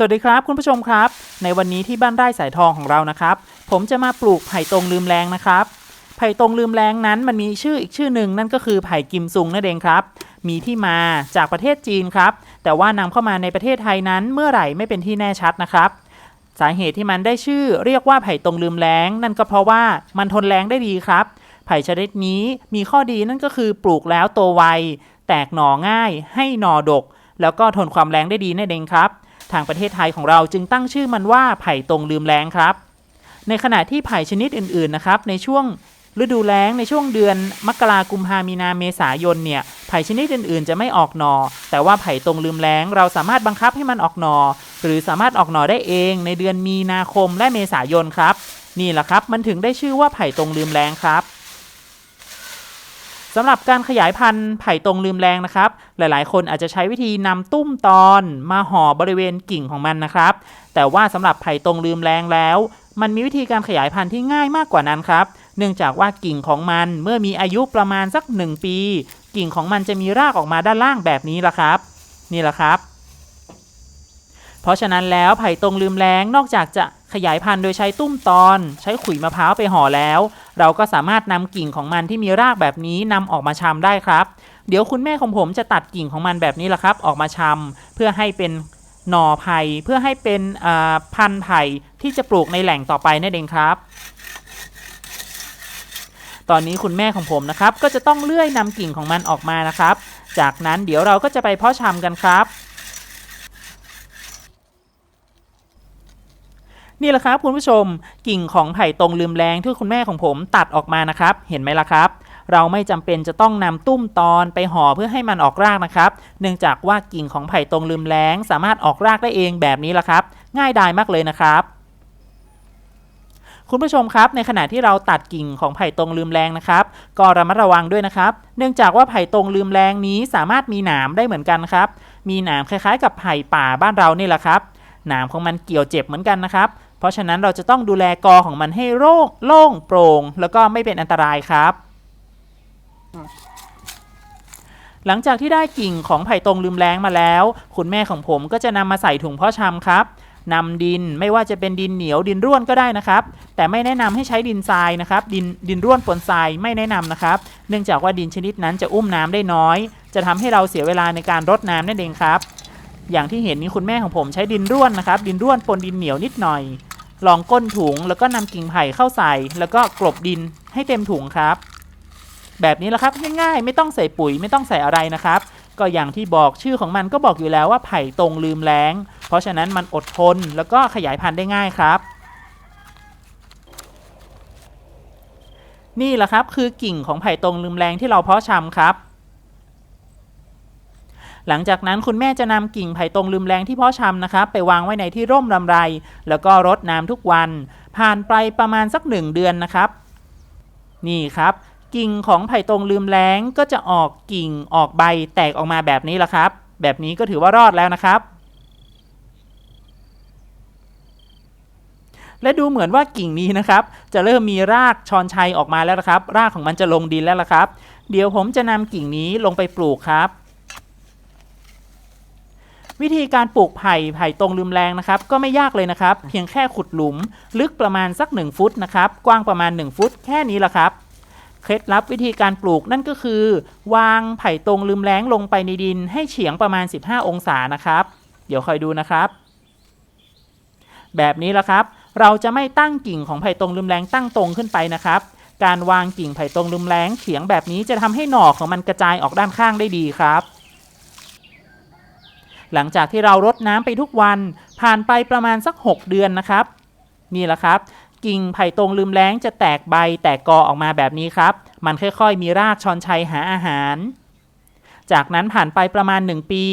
สวัสดีครับคุณผู้ชมครับในวันนี้ที่บ้านไร่สายทองของเรานะครับผมจะมาปลูกไผ่ตรงลืมแรงนะครับไผ่ตรงลืมแรงนั้นมันมีชื่ออีกชื่อหนึ่งนั่นก็คือไผ่กิมซุงนั่นเองครับมีที่มาจากประเทศจีนครับแต่ว่านำเข้ามาในประเทศไทยนั้นเมื่อไหร่ไม่เป็นที่แน่ชัดนะครับสาเหตุที่มันได้ชื่อเรียกว่าไผ่ตรงลืมแรงนั่นก็เพราะว่ามันทนแรงได้ดีครับไผ่ชนิดนี้มีข้อดีนั่นก็คือปลูกแล้วโตไวแตกหน่อง่ายให้หน่อดกแล้วก็ทนความแรงได้ดีนั่นเองครับทางประเทศไทยของเราจึงตั้งชื่อมันว่าไผ่ตรงลืมแล้งครับในขณะที่ไผ่ชนิดอื่นๆนะครับในช่วงฤดูแล้งในช่วงเดือนมกราคมกุมภาพันธ์มีนาเมษายนเนี่ยไผ่ชนิดอื่นๆจะไม่ออกหน่อแต่ว่าไผ่ตรงลืมแล้งเราสามารถบังคับให้มันออกหน่อหรือสามารถออกหน่อได้เองในเดือนมีนาคมและเมษายนครับนี่แหละครับมันถึงได้ชื่อว่าไผ่ตรงลืมแล้งครับสำหรับการขยายพันธุ์ไผ่ตรงลืมแรงนะครับหลายๆคนอาจจะใช้วิธีนำตุ้มตอนมาห่อบริเวณกิ่งของมันนะครับแต่ว่าสำหรับไผ่ตรงลืมแรงแล้วมันมีวิธีการขยายพันธุ์ที่ง่ายมากกว่านั้นครับเนื่องจากว่ากิ่งของมันเมื่อมีอายุประมาณสัก1 ปีกิ่งของมันจะมีรากออกมาด้านล่างแบบนี้ละครับนี่แหละครับเพราะฉะนั้นแล้วไผ่ตรงลืมแรงนอกจากจะขยายพันธุ์โดยใช้ตุ้มตอนใช้ขุยมะพร้าวไปห่อแล้วเราก็สามารถนำกิ่งของมันที่มีรากแบบนี้นำออกมาชำได้ครับเดี๋ยวคุณแม่ของผมจะตัดกิ่งของมันแบบนี้แหละครับออกมาชำเพื่อให้เป็นหน่อไผ่เพื่อให้เป็นพันธุ์ไผ่ที่จะปลูกในแหล่งต่อไปนั่นเองครับตอนนี้คุณแม่ของผมนะครับก็จะต้องเลื่อยนำกิ่งของมันออกมานะครับจากนั้นเดี๋ยวเราก็จะไปเพาะชำกันครับนี่แหละครับคุณผู้ชมกิ่งของไผ่ตรงลืมแรงที่คุณแม่ของผมตัดออกมานะครับเห็นไหมล่ะครับเราไม่จำเป็นจะต้องนำตุ้มตอนไปห่อเพื่อให้มันออกรากนะครับเนื่องจากว่ากิ่งของไผ่ตรงลืมแรงสามารถออกรากได้เองแบบนี้ล่ะครับง่ายดายมากเลยนะครับคุณผู้ชมครับในขณะที่เราตัดกิ่งของไผ่ตรงลืมแรงนะครับก็ระมัดระวังด้วยนะครับเนื่องจากว่าไผ่ตรงลืมแรงนี้สามารถมีหนามได้เหมือนกันครับมีหนามคล้ายๆกับไผ่ป่าบ้านเรานี่แหละครับหนามของมันเกี่ยวเจ็บเหมือนกันนะครับเพราะฉะนั้นเราจะต้องดูแลกอของมันให้โล่งโปร่งแล้วก็ไม่เป็นอันตรายครับหลังจากที่ได้กิ่งของไผ่ตรงลืมแล้งมาแล้วคุณแม่ของผมก็จะนำมาใส่ถุงเพาะชำครับนำดินไม่ว่าจะเป็นดินเหนียวดินร่วนก็ได้นะครับแต่ไม่แนะนำให้ใช้ดินทรายนะครับดินร่วนปนทรายไม่แนะนำนะครับเนื่องจากว่าดินชนิดนั้นจะอุ้มน้ำได้น้อยจะทำให้เราเสียเวลาในการรดน้ำนั่นเองครับอย่างที่เห็นนี้คุณแม่ของผมใช้ดินร่วนนะครับดินร่วนปนดินเหนียวนิดหน่อยลองก้นถุงแล้วก็นำกิ่งไผ่เข้าใส่แล้วก็กลบดินให้เต็มถุงครับแบบนี้แหละครับง่ายๆไม่ต้องใส่ปุ๋ยไม่ต้องใส่อะไรนะครับก็อย่างที่บอกชื่อของมันก็บอกอยู่แล้วว่าไผ่ตรงลืมแล้งเพราะฉะนั้นมันอดทนแล้วก็ขยายพันธุ์ได้ง่ายครับนี่แหละครับคือกิ่งของไผ่ตรงลืมแล้งที่เราเพาะชำครับหลังจากนั้นคุณแม่จะนำกิ่งไผ่ตรงลืมแรงที่เพาะชำนะครับไปวางไว้ในที่ร่มรำไรแล้วก็รดน้ำทุกวันผ่านไปประมาณสัก1 เดือนนะครับนี่ครับกิ่งของไผ่ตรงลืมแล้งก็จะออกกิ่งออกใบแตกออกมาแบบนี้ละครับแบบนี้ก็ถือว่ารอดแล้วนะครับและดูเหมือนว่ากิ่งนี้นะครับจะเริ่มมีรากชอนชัยออกมาแล้วนะครับรากของมันจะลงดินแล้วละครับเดี๋ยวผมจะนำกิ่งนี้ลงไปปลูกครับวิธีการปลูกไผ่ตรงลืมแรงนะครับก็ไม่ยากเลยนะครับเพียงแค่ขุดหลุมลึกประมาณสัก1 ฟุตนะครับกว้างประมาณ1 ฟุตแค่นี้แหละครับเคล็ดลับวิธีการปลูกนั่นก็คือวางไผ่ตรงลืมแรงลงไปในดินให้เฉียงประมาณ15 องศานะครับเดี๋ยวคอยดูนะครับแบบนี้แหละครับเราจะไม่ตั้งกิ่งของไผ่ตรงลืมแรงตั้งตรงขึ้นไปนะครับการวางกิ่งไผ่ตรงลืมแรงเฉียงแบบนี้จะทำให้หน่อของมันกระจายออกด้านข้างได้ดีครับหลังจากที่เรารดน้ำไปทุกวันผ่านไปประมาณสัก6 เดือนนะครับนี่แหละครับกิ่งไผ่ตรงลืมแล้งจะแตกใบแตกกอออกมาแบบนี้ครับมันค่อยๆมีรากชอนชัยหาอาหารจากนั้นผ่านไปประมาณ1 ปี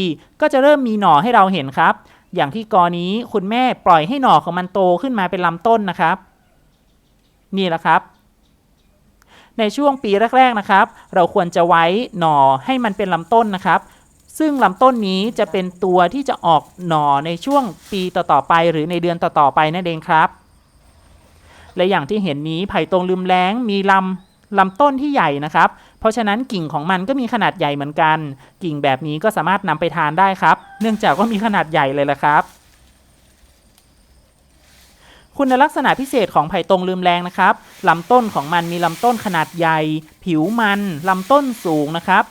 ก็จะเริ่มมีหน่อให้เราเห็นครับอย่างที่กอนี้คุณแม่ปล่อยให้หน่อของมันโตขึ้นมาเป็นลำต้นนะครับนี่แหละครับในช่วงปีแรกๆนะครับเราควรจะไว้หน่อให้มันเป็นลำต้นนะครับซึ่งลำต้นนี้จะเป็นตัวที่จะออกหน่อในช่วงปีต่อๆไปหรือในเดือนต่อๆไปนั่นเองครับและอย่างที่เห็นนี้ไผ่ตรงลืมแล้งมีลำต้นที่ใหญ่นะครับเพราะฉะนั้นกิ่งของมันก็มีขนาดใหญ่เหมือนกันกิ่งแบบนี้ก็สามารถนำไปทานได้ครับเนื่องจากว่ามีขนาดใหญ่เลยละครับ คุณลักษณะพิเศษของไผ่ตรงลืมแรงนะครับลำต้นของมันมีลำต้นขนาดใหญ่ผิวมันลำต้นสูงนะครับ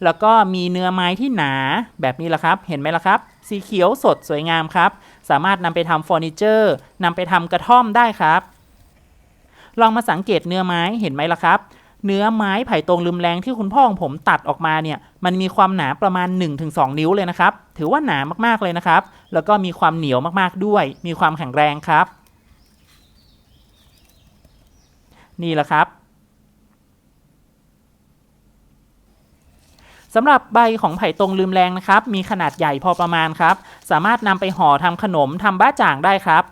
แล้วก็มีเนื้อไม้ที่หนาแบบนี้แหละครับเห็นไหมล่ะครับสีเขียวสดสวยงามครับสามารถนำไปทำเฟอร์นิเจอร์นำไปทำกระท่อมได้ครับลองมาสังเกตเนื้อไม้เห็นไหมล่ะครับเนื้อไม้ไผ่ตรงลืมแรงที่คุณพ่อของผมตัดออกมาเนี่ยมันมีความหนาประมาณ 1-2 นิ้วเลยนะครับถือว่าหนามากๆเลยนะครับแล้วก็มีความเหนียวมากๆด้วยมีความแข็งแรงครับนี่แหละครับสำหรับใบของไผ่ตรงลืมแรงนะครับมีขนาดใหญ่พอประมาณครับสามารถนำไปห่อทำขนมทำบ้าจ่างได้ครับ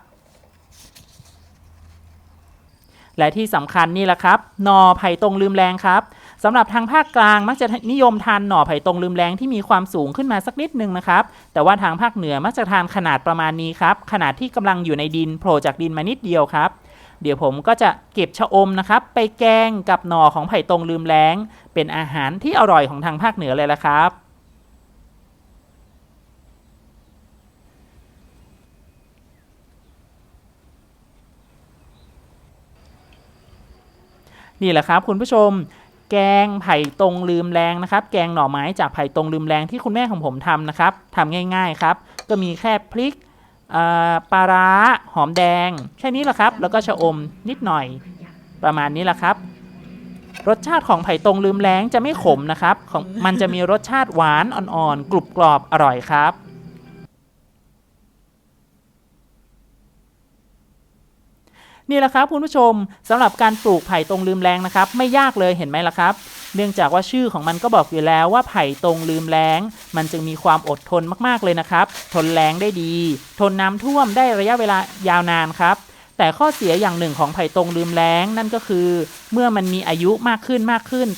และที่สำคัญนี่แหละครับหน่อไผ่ตรงลืมแรงครับสำหรับทางภาคกลางมักจะนิยมทานหน่อไผ่ตรงลืมแรงที่มีความสูงขึ้นมาสักนิดนึงนะครับแต่ว่าทางภาคเหนือมักจะทานขนาดประมาณนี้ครับขนาดที่กำลังอยู่ในดินโผล่จากดินมานิดเดียวครับเดี๋ยวผมก็จะเก็บชะอมนะครับไปแกงกับหน่อของไผ่ตรงลืมแรงเป็นอาหารที่อร่อยของทางภาคเหนือเลยละครับนี่แหละครับคุณผู้ชมแกงไผ่ตรงลืมแรงนะครับแกงหน่อไม้จากไผ่ตรงลืมแรงที่คุณแม่ของผมทำนะครับทำง่ายๆครับก็มีแค่พริกปลาร้าหอมแดงแค่นี้แหละครับแล้วก็ชะอมนิดหน่อยประมาณนี้แหละครับรสชาติของไผ่ตรงลืมแรงจะไม่ขมนะครับมันจะมีรสชาติหวานอ่อนๆกรุบกรอบอร่อยครับนี่แหละครับคุณผู้ชมสำหรับการปลูกไผ่ตรงลืมแรงนะครับไม่ยากเลยเห็นไหมล่ะครับเนื่องจากว่าชื่อของมันก็บอกอยู่แล้วว่าไผ่ตรงลืมแรงมันจึงมีความอดทนมากๆเลยนะครับทนแล้งได้ดีทนน้ำท่วมได้ระยะเวลายาวนานครับแต่ข้อเสียอย่างหนึ่งของไผ่ตรงลืมแล้งนั่นก็คือเมื่อมันมีอายุมากขึ้น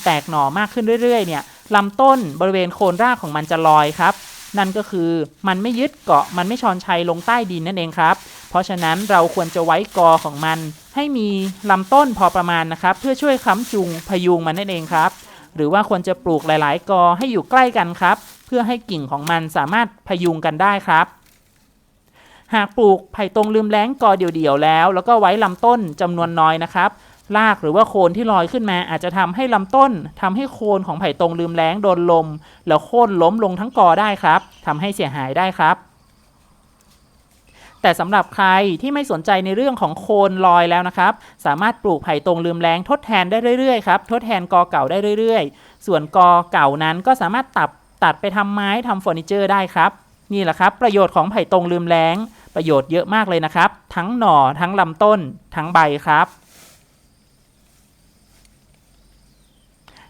แตกหน่อมากขึ้นเรื่อยๆเนี่ยลำต้นบริเวณโคนรากของมันจะลอยครับนั่นก็คือมันไม่ยึดเกาะมันไม่ชอนชัยลงใต้ดินนั่นเองครับเพราะฉะนั้นเราควรจะไว้กอของมันให้มีลำต้นพอประมาณนะครับเพื่อช่วยค้ำจุงพยุงมันนั่นเองครับหรือว่าควรจะปลูกหลายๆกอให้อยู่ใกล้กันครับเพื่อให้กิ่งของมันสามารถพยุงกันได้ครับหากปลูกไผ่ตรงลืมแล้งกอเดี่ยวๆแล้วก็ไว้ลำต้นจำนวนน้อยนะครับรากหรือว่าโคนที่ลอยขึ้นมาอาจจะทำให้ลำต้นทำให้โคนของไผ่ตรงลืมแล้งโดนลมแล้วโค่นล้มลงทั้งกอได้ครับทำให้เสียหายได้ครับแต่สำหรับใครที่ไม่สนใจในเรื่องของโคนลอยแล้วนะครับสามารถปลูกไผ่ตรงลืมแล้งทดแทนได้เรื่อยๆครับทดแทนกอเก่าได้เรื่อยๆส่วนกอเก่านั้นก็สามารถตัดไปทำไม้ทำเฟอร์นิเจอร์ได้ครับนี่แหละครับประโยชน์ของไผ่ตรงลืมแล้งประโยชน์เยอะมากเลยนะครับทั้งหน่อทั้งลำต้นทั้งใบครับ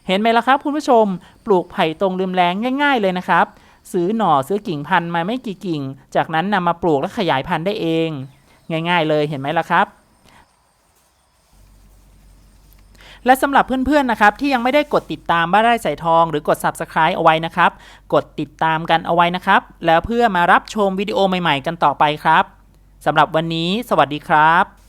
เห็นไหมล่ะครับคุณผู้ชมปลูกไผ่ตรงลืมแล้งง่ายๆเลยนะครับซื้อหน่อซื้อกิ่งพันธุ์มาไม่กี่กิ่งจากนั้นนำมาปลูกและขยายพันธุ์ได้เองง่ายๆเลยเห็นไหมล่ะครับและสำหรับเพื่อนๆนะครับที่ยังไม่ได้กดติดตามบ้านไร่สายทองหรือกด Subscribe เอาไว้นะครับกดติดตามกันเอาไว้นะครับแล้วเพื่อมารับชมวิดีโอใหม่ๆกันต่อไปครับสำหรับวันนี้สวัสดีครับ